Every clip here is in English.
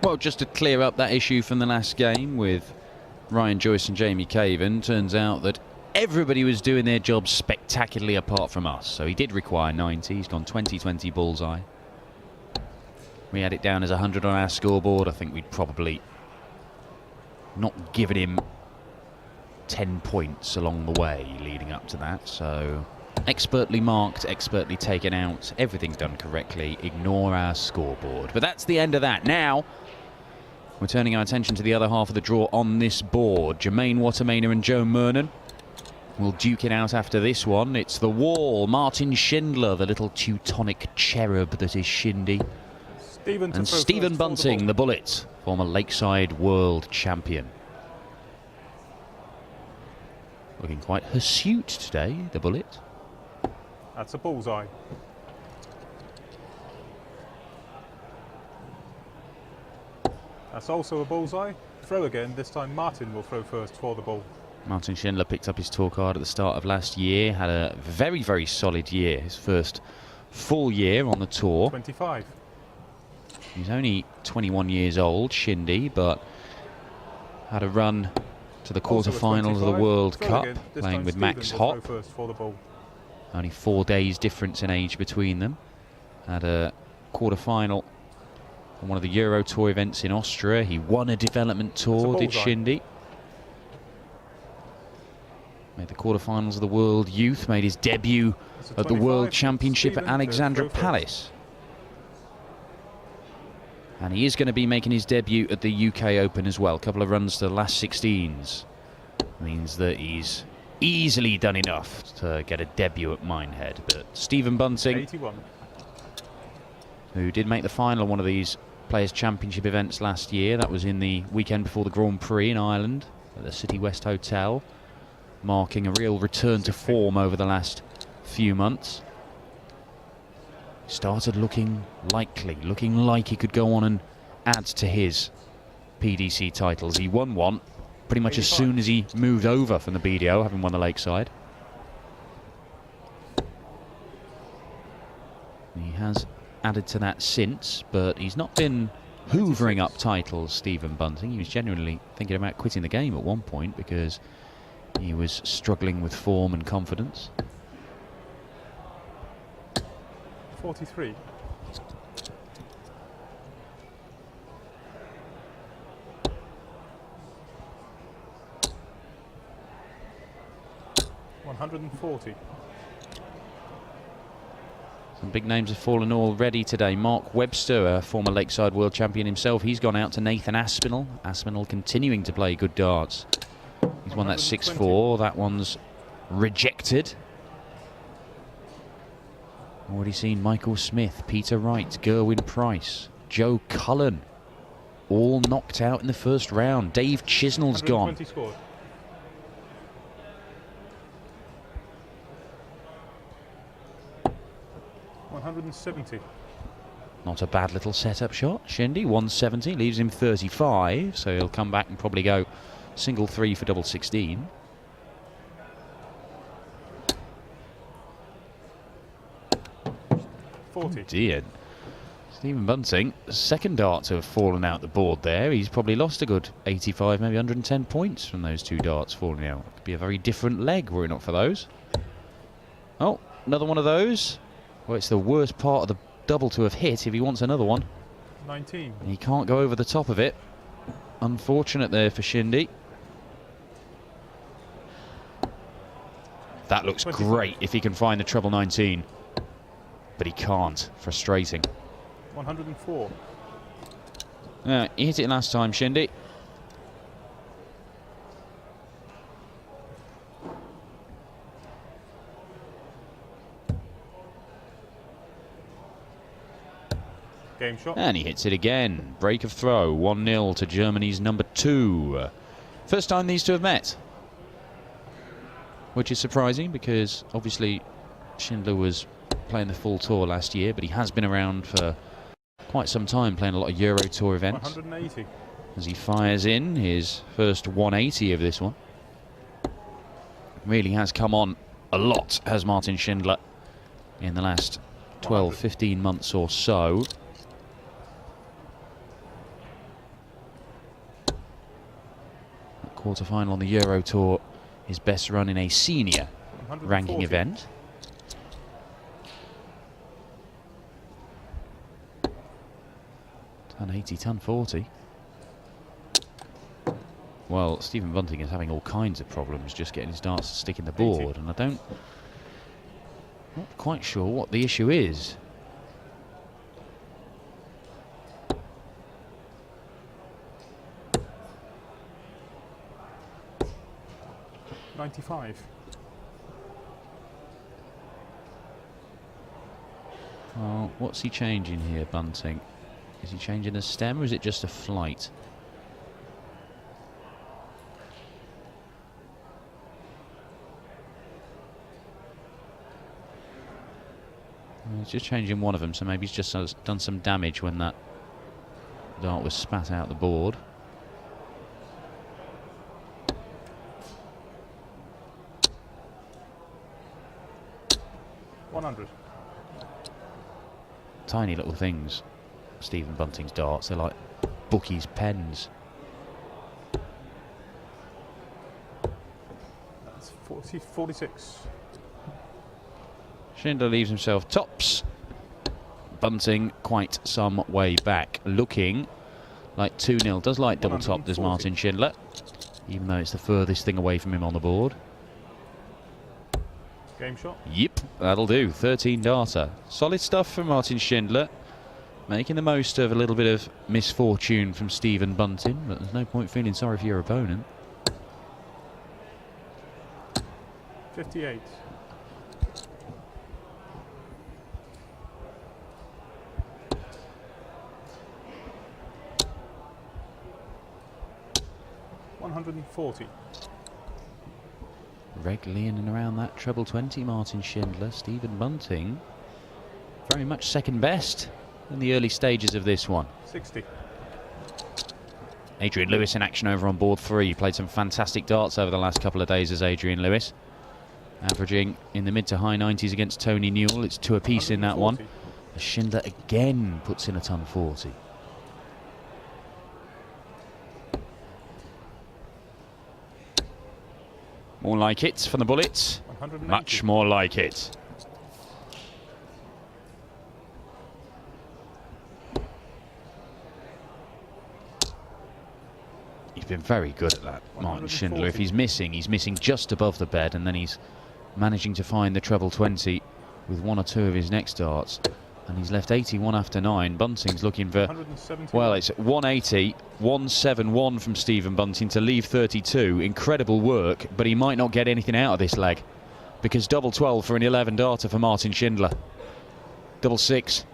Well, just to clear up that issue from the last game with Ryan Joyce and Jamie Caven, turns out that everybody was doing their job spectacularly apart from us. So he did require 90. He's gone 20-20 bullseye. We had it down as 100 on our scoreboard. I think we'd probably not given him 10 points along the way leading up to that. So expertly marked, expertly taken out. Everything's done correctly. Ignore our scoreboard. But that's the end of that. Now we're turning our attention to the other half of the draw on this board. Jermaine Wattermainer and Joe Mernon will duke it out after this one. It's the wall. Martin Schindler, the little Teutonic cherub that is Shindy. And Stephen Bunting, the bullet, former Lakeside world champion. Looking quite hirsute today, the bullet. That's a bullseye. That's also a bullseye. Throw again. This time Martin will throw first for the ball. Martin Schindler picked up his tour card at the start of last year. Had a very, very solid year. His first full year on the tour. 25. He's only 21 years old, Shindy, but had a run to the quarterfinals of the World Cup, playing with Max Hopp. Only 4 days difference in age between them. Had a quarterfinal on one of the Euro Tour events in Austria. He won a development tour, did Shindy. Made the quarterfinals of the World Youth, made his debut at the World Championship at Alexandra Palace. And he is going to be making his debut at the UK Open as well. A couple of runs to the last 16s. Means that he's easily done enough to get a debut at Minehead. But Stephen Bunting, 81. Who did make the final of one of these Players' Championship events last year. That was in the weekend before the Grand Prix in Ireland at the City West Hotel, marking a real return to form over the last few months. Started looking likely, looking like he could go on and add to his PDC titles. He won one pretty much 85. As soon as he moved over from the BDO, having won the Lakeside. He has added to that since, but he's not been hoovering up titles, Stephen Bunting. He was genuinely thinking about quitting the game at one point because he was struggling with form and confidence. 43. $140. Some big names have fallen already today. Mark Webster, a former Lakeside world champion himself, he's gone out to Nathan Aspinall. Aspinall continuing to play good darts. He's won that 6-4. That one's rejected. Already seen Michael Smith, Peter Wright, Gerwyn Price, Joe Cullen, all knocked out in the first round. Dave Chisnell's gone. Scored. $170. Not a bad little setup shot. Shindy, 170, leaves him 35, so he'll come back and probably go single 3 for double 16. Dear. Stephen Bunting, second dart to have fallen out the board there. He's probably lost a good 85, maybe 110 points from those two darts falling out. Could be a very different leg were it not for those. Oh, another one of those. Well, it's the worst part of the double to have hit if he wants another one. 19. He can't go over the top of it. Unfortunate there for Shindy. That looks 25. Great if he can find the treble 19. But he can't. Frustrating. 104. He hit it last time, Shindy. Game shot. And he hits it again. Break of throw. 1-0 to Germany's number 2. First time these two have met. Which is surprising because obviously Schindler was playing the full tour last year, but he has been around for quite some time, playing a lot of Euro Tour events. 180. As he fires in his first 180 of this one. Really has come on a lot, has Martin Schindler, in the last 12, 15 months or so. quarter-final on the Euro Tour, his best run in a senior ranking event. Ton 80, ton 40. Well, Stephen Bunting is having all kinds of problems just getting his darts to stick in the board, 80. and not quite sure what the issue is. $95. Well, what's he changing here, Bunting? Is he changing a stem, or is it just a flight? He's just changing one of them, so maybe he's just done some damage when that dart was spat out the board. $100. Tiny little things, Stephen Bunting's darts. They're like bookies' pens. That's 46. Schindler leaves himself tops. Bunting quite some way back. Looking like 2-0. Does like double top, does Martin Schindler, even though it's the furthest thing away from him on the board. Game shot. Yep, that'll do. 13 darter. Solid stuff from Martin Schindler. Making the most of a little bit of misfortune from Stephen Bunting, but there's no point feeling sorry for your opponent. 58. $140. Regularly in and around that treble 20, Martin Schindler. Stephen Bunting very much second best in the early stages of this one. 60. Adrian Lewis in action over on board 3. Played some fantastic darts over the last couple of days as Adrian Lewis. Averaging in the mid to high 90s against Tony Newell. It's 2 apiece in that one. Schindler again puts in a ton 40. More like it from the bullets. Much more like it. He's been very good at that, Martin Schindler. If he's missing just above the bed, and then he's managing to find the treble 20 with 1 or 2 of his next darts. And he's left 81 after 9. Bunting's looking for, well, it's 180, 171 from Stephen Bunting to leave 32. Incredible work, but he might not get anything out of this leg, because double 12 for an 11 darter for Martin Schindler. Double 6.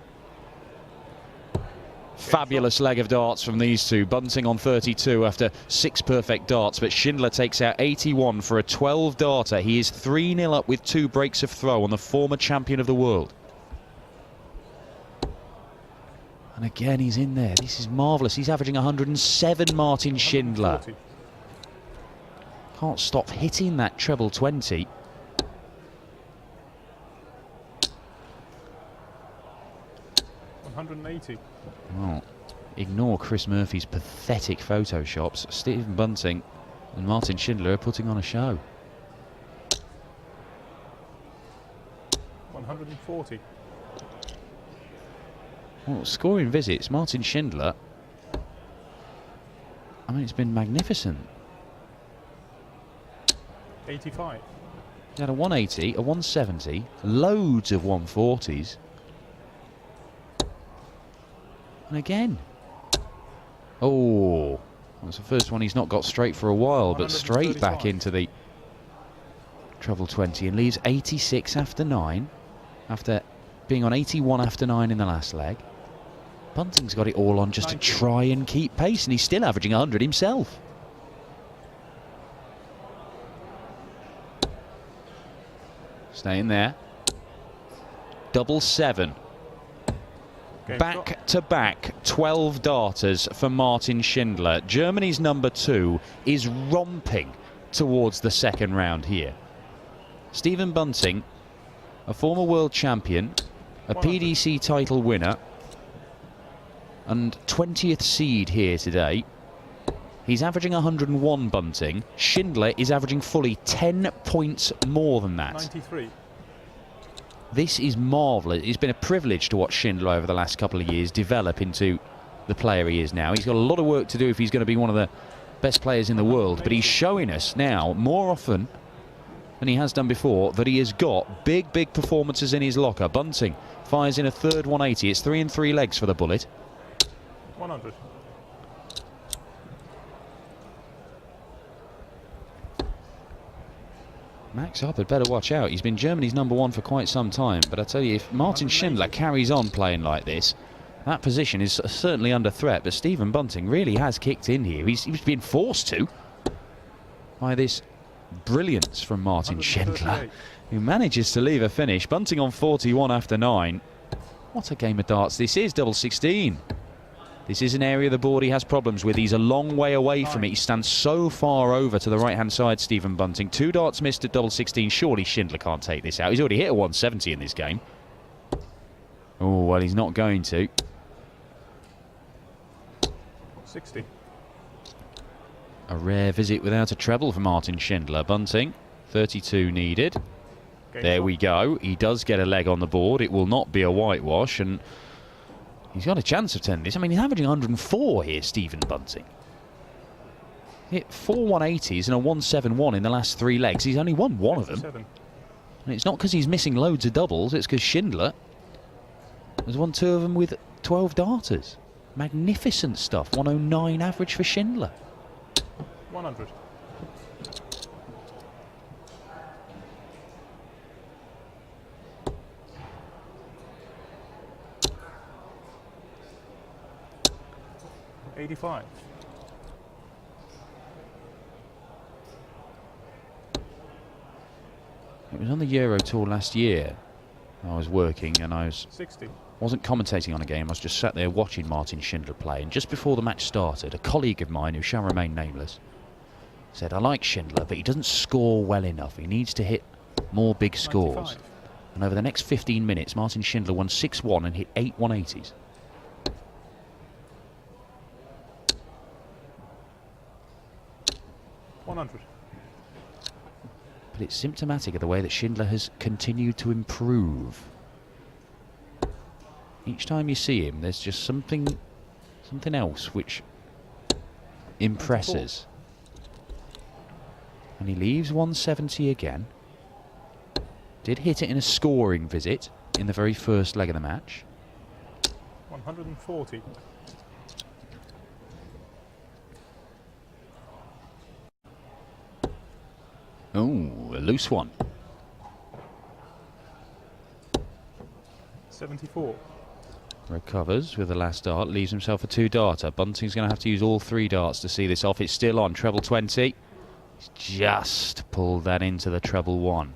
Fabulous leg of darts from these two. Bunting on 32 after 6 perfect darts, but Schindler takes out 81 for a 12 darter. He is 3-0 up with 2 breaks of throw on the former champion of the world. And again, he's in there. This is marvellous. He's averaging 107, Martin Schindler. 140. Can't stop hitting that treble 20. $180. Well, ignore Chris Murphy's pathetic photoshops. Stephen Bunting and Martin Schindler are putting on a show. 140. Well, scoring visits, Martin Schindler. I mean, it's been magnificent. 85. He had a 180, a 170, loads of 140s. And again. Oh, that's the first one he's not got straight for a while, but straight back into the treble 20 and leaves 86 after 9, after being on 81 after 9 in the last leg. Bunting's got it all on just to try and keep pace, and he's still averaging 100 himself. Staying there. Double 7. Back to back 12 darters for Martin Schindler. Germany's number 2 is romping towards the second round here. Stephen Bunting, a former world champion, a PDC title winner, and 20th seed here today. He's averaging 101, Bunting. Schindler is averaging fully 10 points more than that. 93. This is marvellous. It's been a privilege to watch Schindler over the last couple of years develop into the player he is now. He's got a lot of work to do if he's going to be one of the best players in the world, but he's showing us now more often than he has done before that he has got big performances in his locker. Bunting fires in a third 180. It's 3 and 3 legs for the bullet. 100. Max Up had better watch out. He's been Germany's #1 for quite some time, but I tell you, if Martin Schindler carries on playing like this, that position is certainly under threat. But Stephen Bunting really has kicked in here. He's been forced to by this brilliance from Martin Schindler, who manages to leave a finish. Bunting on 41 after 9. What a game of darts this is, double 16. This is an area of the board he has problems with. He's a long way away from it. He stands so far over to the right-hand side, Stephen Bunting. 2 darts missed at double 16. Surely Schindler can't take this out. He's already hit a 170 in this game. Oh, well, he's not going to. 60. A rare visit without a treble for Martin Schindler. Bunting, 32 needed. There we go. He does get a leg on the board. It will not be a whitewash, and he's got a chance of turning this. I mean, he's averaging 104 here, Stephen Bunting. Hit 4 180s and a 171 in the last 3 legs. He's only won one of them. And it's not because he's missing loads of doubles. It's because Schindler has won 2 of them with 12 darters. Magnificent stuff. 109 average for Schindler. 100. $85. It was on the Euro Tour last year. I was working and I 60. wasn't commentating on a game. I was just sat there watching Martin Schindler play. And just before the match started, a colleague of mine, who shall remain nameless, said, I like Schindler, but he doesn't score well enough. He needs to hit more big scores. 95. And over the next 15 minutes, Martin Schindler won 6-1 and hit 8 180s. $100. But it's symptomatic of the way that Schindler has continued to improve. Each time you see him, there's just something else which impresses. And he leaves 170 again. Did hit it in a scoring visit in the very first leg of the match. 140. Oh, a loose one. 74. Recovers with the last dart, leaves himself a 2-darter. Bunting's going to have to use all 3 darts to see this off. It's still on, treble 20. He's just pulled that into the treble 1.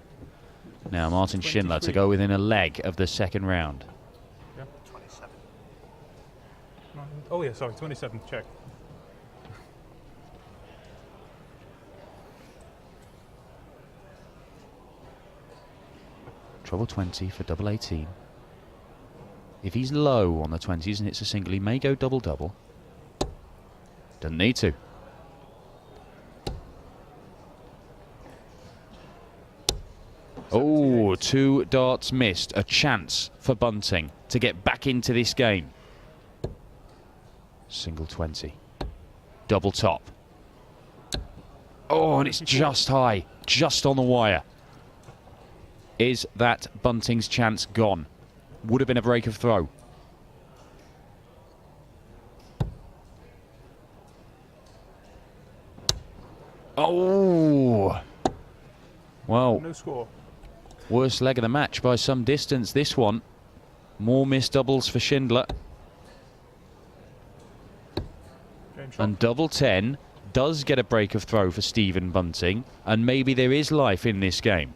Now Martin 23. Schindler to go within a leg of the second round. Yeah, 27. Oh yeah, sorry, 27, check. Treble 20 for double 18. If he's low on the 20s and hits a single, he may go double-double. Doesn't need to. Oh, 2 darts missed. A chance for Bunting to get back into this game. Single 20. Double top. Oh, and it's just high. Just on the wire. Is that Bunting's chance gone? Would have been a break of throw. Oh! Well, No score. worst leg of the match by some distance, this one. More missed doubles for Schindler. And double 10 does get a break of throw for Stephen Bunting. And maybe there is life in this game.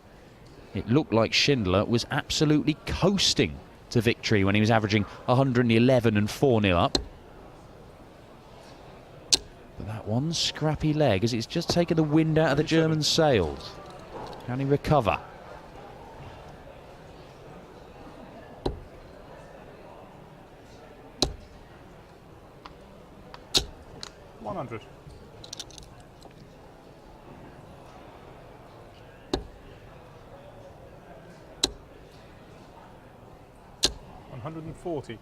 It looked like Schindler was absolutely coasting to victory when he was averaging 111 and 4-0 up. But that one scrappy leg, as it's just taken the wind out of the German sails. Can he recover? $100. 140.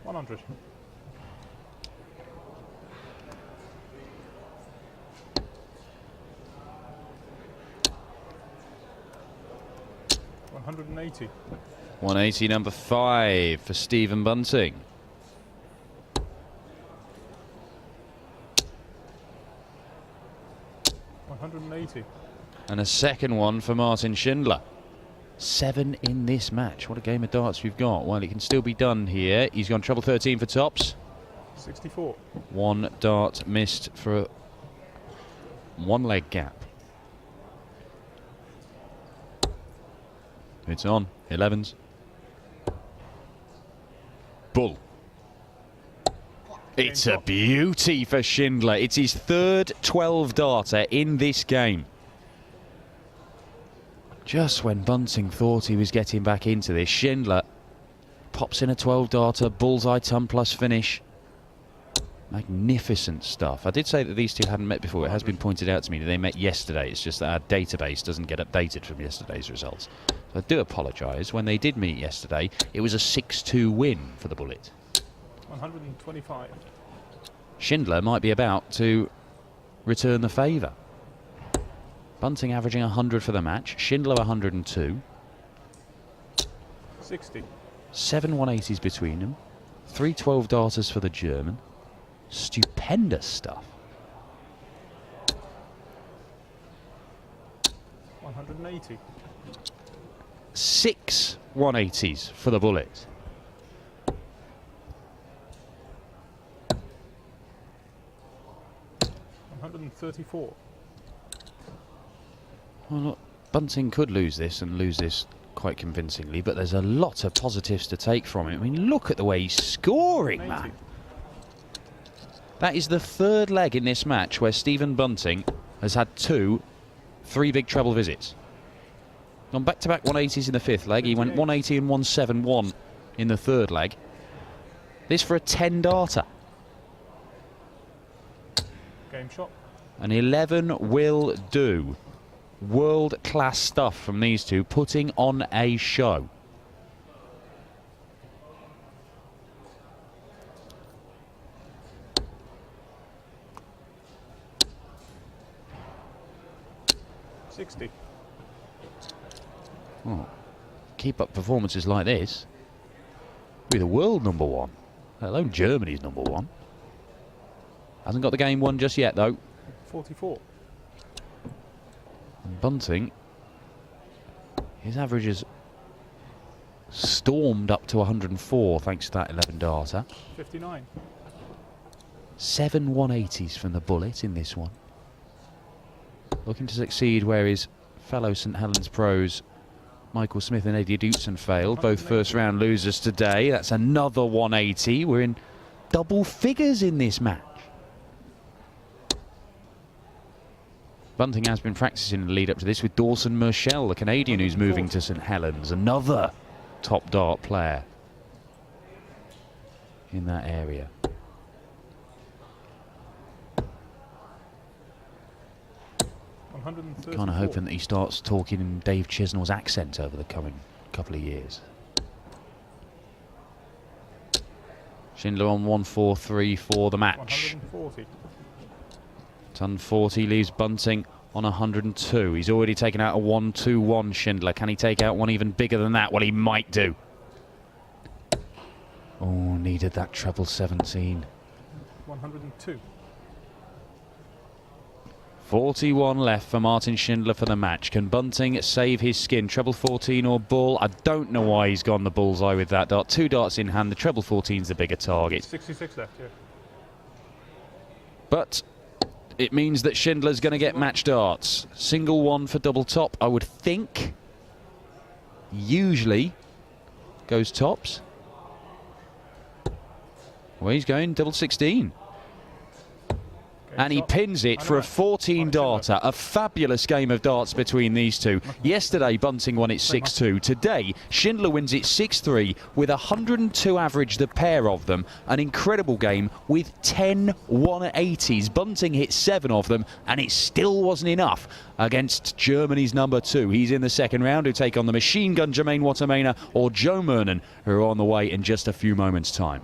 100. 180. 180, number 5 for Stephen Bunting. And a second one for Martin Schindler. 7 in this match. What a game of darts we've got. Well, it can still be done here. He's gone treble 13 for tops. 64. 1 dart missed for a 1 leg gap. It's on. 11s. Bull. It's a beauty for Schindler. It's his third 12-darter in this game. Just when Bunting thought he was getting back into this, Schindler pops in a 12-darter, bullseye ton plus finish. Magnificent stuff. I did say that these two hadn't met before. It has been pointed out to me that they met yesterday. It's just that our database doesn't get updated from yesterday's results. So I do apologise. When they did meet yesterday, it was a 6-2 win for the Bullet. 125. Schindler might be about to return the favour. Bunting averaging 100 for the match. Schindler 102. 60. 7 180s between them. 3 12-darters for the German. Stupendous stuff. 180. 6 180s for the Bullet. $134. Well, look, Bunting could lose this and lose this quite convincingly, but there's a lot of positives to take from it. I mean, look at the way he's scoring, man. That is the third leg in this match where Stephen Bunting has had 3 big treble visits. Gone back-to-back 180s in the 5th leg. He went 180 and 171 in the 3rd leg. This for a 10-darter. Game shot. An 11 will do. World-class stuff from these two, putting on a show. $60. Oh, keep up performances like this, be the world #1, let alone Germany's #1. Hasn't got the game won just yet, though. 44. And Bunting, his average has stormed up to 104 thanks to that 11-darter. 59. 7 180s from the Bullet in this one. Looking to succeed where his fellow St Helens pros Michael Smith and Eddie Dootson failed. Both first-round losers today. That's another 180. We're in double figures in this match. Bunting has been practicing in the lead up to this with Dawson Merschel, the Canadian who's moving to St Helens, another top dart player in that area. Kind of hoping that he starts talking in Dave Chisnall's accent over the coming couple of years. Schindler on 143 for the match. 140. Ton 40 leaves Bunting on 102. He's already taken out a 1-2-1 Schindler. Can he take out one even bigger than that? Well, he might do. Oh, needed that treble 17. 102. 41 left for Martin Schindler for the match. Can Bunting save his skin? Treble 14 or bull? I don't know why he's gone the bullseye with that dart. 2 darts in hand. The treble 14's the bigger target. 66 left, yeah. But it means that Schindler's going to get match darts. Single 1 for double top, I would think. Usually goes tops. Well, he's going double 16. and he pins it for a 14-darter. A fabulous game of darts between these two. Yesterday, Bunting won it 6-2. Today, Schindler wins it 6-3 with 102 average, the pair of them. An incredible game with 10 180s. Bunting hit 7 of them, and it still wasn't enough against Germany's number 2. He's in the second round, who take on the machine gun Jermaine Watermaner or Joe Mernon, who are on the way in just a few moments' time.